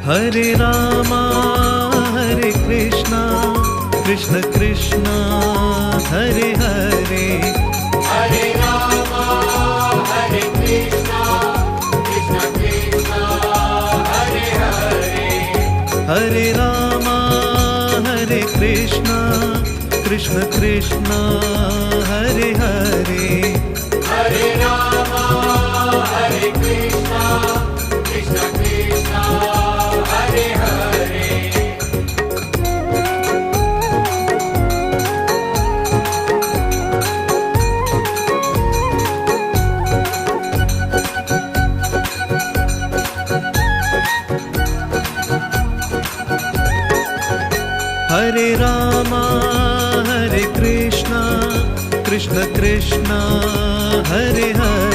Hare Rama Hare Krishna Krishna Krishna Hare Hare Hare Rama Hare Krishna Krishna Krishna Hare Hare Hare Rama Hare Krishna Krishna Krishna Hare Hare Hare Rama Hare Krishna Krishna Krishna Hare Hare Hare Rama Hare Krishna Krishna Krishna Hare Hare